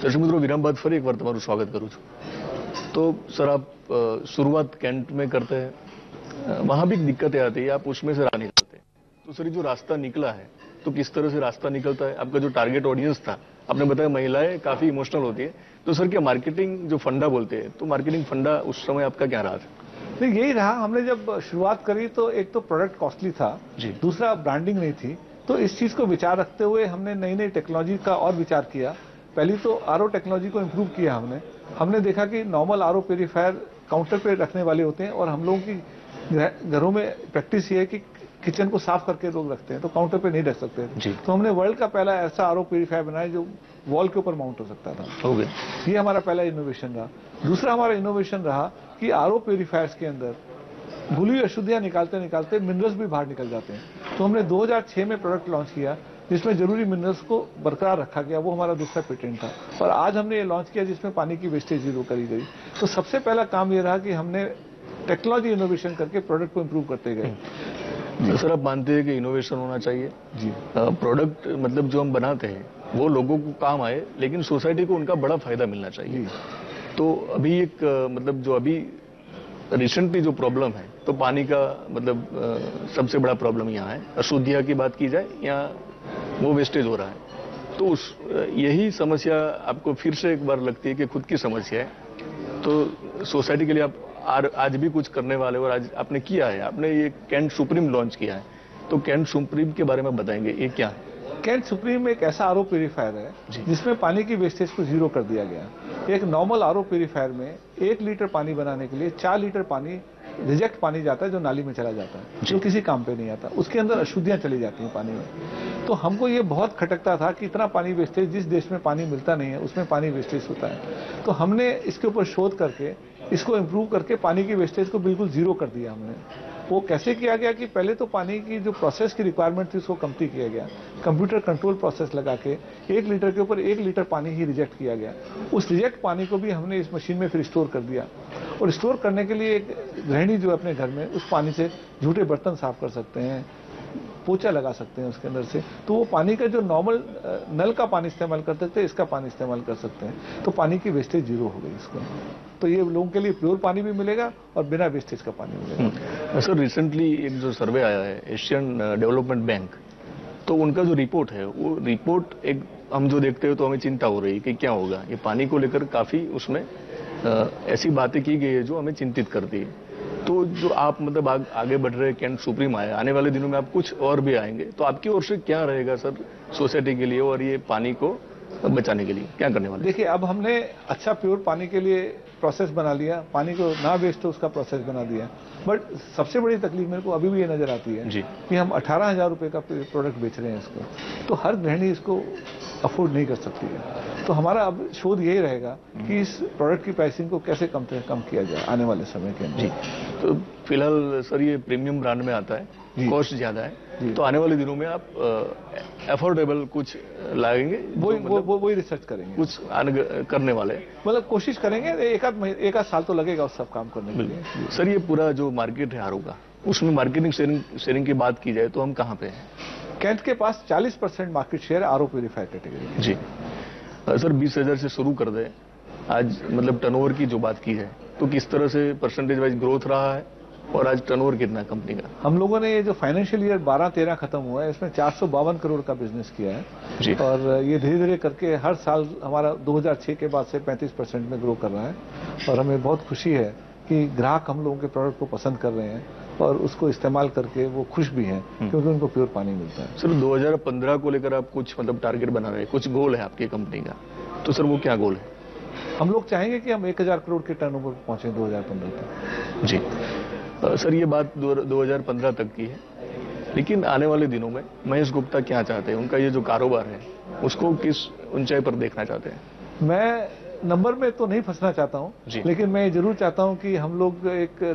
દર્શક મિત્રો, વિરામ બાદ ફરી એકવાર તમારું સ્વાગત કરું છું। तो सर, आप शुरुआत कैंट में करते हैं, वहां भी दिक्कतें आती है, आप उसमें से राह निकलते हैं। तो सर, जो रास्ता निकला है, तो किस तरह से रास्ता निकलता है? आपका जो टारगेट ऑडियंस था, आपने बताया महिलाएं काफी इमोशनल होती है, तो सर क्या मार्केटिंग जो फंडा बोलते हैं, तो मार्केटिंग फंडा उस समय आपका क्या रहा था? नहीं, यही रहा। हमने जब शुरुआत करी तो एक तो प्रोडक्ट कॉस्टली था, दूसरा ब्रांडिंग नहीं थी। तो इस चीज को विचार रखते हुए हमने नई नई टेक्नोलॉजी का और विचार किया। पहली तो आरओ टेक्नोलॉजी को इम्प्रूव किया हमने देखा कि नॉर्मल आरओ प्यूरीफायर काउंटर पे रखने वाले होते हैं और हम लोगों की घरों में प्रैक्टिस ये है कि किचन को साफ करके लोग रखते हैं, तो काउंटर पे नहीं रख सकते। तो हमने वर्ल्ड का पहला ऐसा आरओ प्यूरीफायर बनाया जो वॉल के ऊपर माउंट हो सकता था। ये हमारा पहला इनोवेशन रहा। दूसरा हमारा इनोवेशन रहा कि आरओ प्यूरीफायर्स के अंदर घुली अशुद्धियां निकालते निकालते मिनरल्स भी बाहर निकल जाते हैं। तो हमने 2006 में प्रोडक्ट लॉन्च किया जिसमें जरूरी मिनरल्स को बरकरार रखा गया। वो हमारा दूसरा पेटेंट था। और आज हमने ये लॉन्च किया जिसमें पानी की वेस्टेज जीरो करी गई। तो सबसे पहला काम ये रहा कि हमने टेक्नोलॉजी इनोवेशन करके प्रोडक्ट को इम्प्रूव करते गए। सर, आप मानते हैं कि इनोवेशन होना चाहिए जी? प्रोडक्ट मतलब जो हम बनाते हैं वो लोगों को काम आए, लेकिन सोसाइटी को उनका बड़ा फायदा मिलना चाहिए। तो अभी एक मतलब जो अभी रिसेंटली जो प्रॉब्लम है, तो पानी का मतलब सबसे बड़ा प्रॉब्लम यहाँ है। अशुद्धियाँ की बात की जाए, यहाँ वो वेस्टेज हो रहा है। तो यही समस्या आपको फिर से एक बार लगती है कि खुद की समस्या है। तो सोसाइटी के लिए आप आज भी कुछ करने वाले, और आज आपने किया है, आपने ये कैंट सुप्रीम लॉन्च किया है। तो कैंट सुप्रीम के बारे में बताएंगे, ये क्या है? कैंट सुप्रीम एक ऐसा आरओ प्यूरीफायर है जिसमें पानी की वेस्टेज को जीरो कर दिया गया। एक नॉर्मल आरओ प्यूरीफायर में 1 लीटर पानी बनाने के लिए 4 लीटर पानी रिजेक्ट पानी जाता है, जो नाली में चला जाता है, जो किसी काम पे नहीं आता। उसके अंदर अशुद्धियां चली जाती हैं पानी में। तो हमको ये बहुत खटकता था कि इतना पानी वेस्टेज, जिस देश में पानी मिलता नहीं है उसमें पानी वेस्टेज होता है। तो हमने इसके ऊपर शोध करके इसको इम्प्रूव करके पानी की वेस्टेज को बिल्कुल जीरो कर दिया हमने। वो कैसे किया गया कि पहले तो पानी की जो प्रोसेस की रिक्वायरमेंट थी उसको कमती किया गया। कंप्यूटर कंट्रोल प्रोसेस लगा के 1 लीटर के ऊपर 1 लीटर पानी ही रिजेक्ट किया गया। उस रिजेक्ट पानी को भी हमने इस मशीन में फिर स्टोर कर दिया। और स्टोर करने के लिए एक गृहिणी जो अपने घर में उस पानी से झूठे बर्तन साफ कर सकते हैं, पोछा लगा सकते हैं उसके अंदर से। तो वो पानी का जो नॉर्मल नल का पानी इस्तेमाल करते थे, इसका पानी इस्तेमाल कर सकते हैं। तो पानी की वेस्टेज जीरो हो गई इसको। तो ये लोगों के लिए प्योर पानी भी मिलेगा और बिना वेस्टेज का पानी मिलेगा। सर, रिसेंटली एक जो सर्वे आया है एशियन डेवलपमेंट बैंक, तो उनका जो रिपोर्ट है, वो रिपोर्ट एक हम जो देखते हैं तो हमें चिंता हो रही है कि क्या होगा। ये पानी को लेकर काफी उसमें ऐसी बातें की गई है जो हमें चिंतित करती है। तो जो आप मतलब आगे बढ़ रहे कैंट सुप्रीम आए, आने वाले दिनों में आप कुछ और भी आएंगे, तो आपकी ओर से क्या रहेगा सर सोसाइटी के लिए और ये पानी को बचाने के लिए क्या करने वाले? देखिए, अब हमने अच्छा प्योर पानी के लिए प्रोसेस बना लिया, पानी को ना वेस्ट हो उसका प्रोसेस बना दिया। बट सबसे बड़ी तकलीफ मेरे को अभी भी ये नजर आती है कि हम 18,000 रुपए का प्रोडक्ट बेच रहे हैं इसको। तो हर गृहिणी इसको अफोर्ड नहीं कर सकती है। तो हमारा अब शोध यही रहेगा कि इस प्रोडक्ट की प्राइसिंग को कैसे कम से कम किया जाए आने वाले समय के अंदर। तो फिलहाल सर ये प्रीमियम ब्रांड में आता है, कॉस्ट ज्यादा है, तो आने वाले दिनों में आप अफोर्डेबल कुछ लाएंगे? वही रिसर्च करेंगे, कुछ करने वाले मतलब कोशिश करेंगे। एक आध साल तो लगेगा उस सब काम करने के लिए। सर, ये पूरा जो मार्केट है आरओ का, उसमें मार्केटिंग शेयरिंग की बात की जाए तो हम कहाँ पे हैं? कैंट के पास 40% market share RO purifier category जी। सर, 20,000 से शुरू कर दे, आज मतलब टर्नओवर की जो बात की है, तो किस तरह से परसेंटेज वाइज ग्रोथ रहा है और आज टर्नओवर कितना है कंपनी का? हम लोगों ने ये जो फाइनेंशियल ईयर 12-13 खत्म हुआ है, इसमें 452 करोड़ का बिजनेस किया है जी। और ये धीरे धीरे करके हर साल हमारा 2006 के बाद से 35% में ग्रो कर रहा है। और हमें बहुत खुशी है कि ग्राहक हम लोगों के प्रोडक्ट को पसंद कर रहे हैं और उसको इस्तेमाल करके वो खुश भी हैं क्योंकि उनको प्योर पानी मिलता है। सर, 2015 को लेकर आप कुछ मतलब टारगेट बना रहे हैं, कुछ गोल है आपकी कंपनी का, तो सर वो क्या गोल है? हम लोग चाहेंगे कि हम 1,000 करोड़ के टर्नओवर पर पहुंचे 2015 तक जी। सर, ये बात 2015 तक की है, लेकिन आने वाले दिनों में महेश गुप्ता क्या चाहते हैं? उनका ये जो कारोबार है उसको किस ऊंचाई पर देखना चाहते हैं? मैं नंबर में तो नहीं फंसना चाहता हूं, लेकिन मैं जरूर चाहता हूं कि हम लोग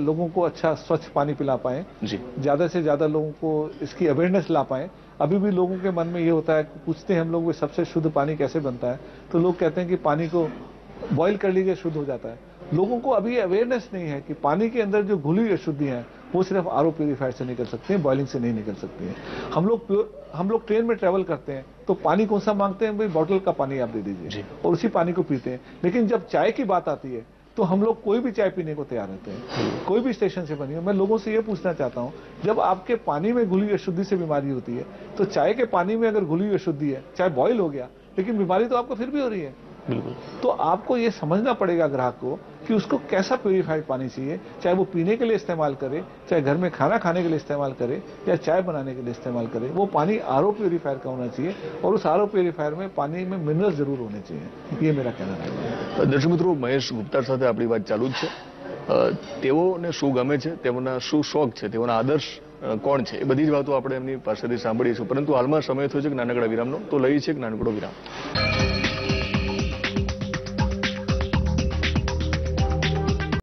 लोगों को अच्छा स्वच्छ पानी पिला पाएं, ज्यादा से ज्यादा लोगों को इसकी अवेयरनेस ला पाएं। अभी भी लोगों के मन में ये होता है, पूछते हैं हम लोग सबसे शुद्ध पानी कैसे बनता है, तो लोग कहते हैं कि पानी को बॉईल कर लीजिए शुद्ध हो जाता है। लोगों को अभी अवेयरनेस नहीं है कि पानी के अंदर जो घुली अशुद्धियां हैं वो सिर्फ आरओ प्यूरीफायर से निकल सकती हैं, बॉइलिंग से नहीं निकल सकती हैं। हम लोग ट्रेन में ट्रेवल करते हैं तो पानी कौन सा मांगते हैं, भाई बॉटल का पानी आप दे दीजिए और उसी पानी को पीते हैं। लेकिन जब चाय की बात आती है तो हम लोग कोई भी चाय पीने को तैयार रहते हैं, कोई भी स्टेशन से बनी हो। मैं लोगों से ये पूछना चाहता हूं, जब आपके पानी में घुली हुई अशुद्धि से बीमारी होती है तो चाय के पानी में अगर घुली हुई अशुद्धि है, चाहे बॉयल हो गया, लेकिन बीमारी तो आपको फिर भी हो रही है। बिल्कुल। तो आपको ये समझना पड़ेगा ग्राहक को कि उसको कैसा प्यूरीफाइड पानी चाहिए, चाहे वो पीने के लिए इस्तेमाल करे, चाहे घर में खाना खाने के लिए इस्तेमाल करे या चाय बनाने के लिए इस्तेमाल करे। वो पानी आरओ प्यूरीफायर का होना चाहिए और उस आरओ प्यूरीफायर में पानी में मिनरल्स जरूर होने चाहिए। ये मेरा कहना है। दर्शक मित्रों, महेश गुप्ता સાથે આપણી વાત ચાલુ જ છે। તેઓને શું ગમે છે, તેઓના શું શોખ છે, તેઓના આદર્શ કોણ છે, એ બધી જ વાતો આપણે એમની પાસેથી સાંભળીશું। પરંતુ હાલમાં સમય થયો છે એક નાનકડા વિરામનો, તો લઈએ છીએ એક નાનકડો વિરામ।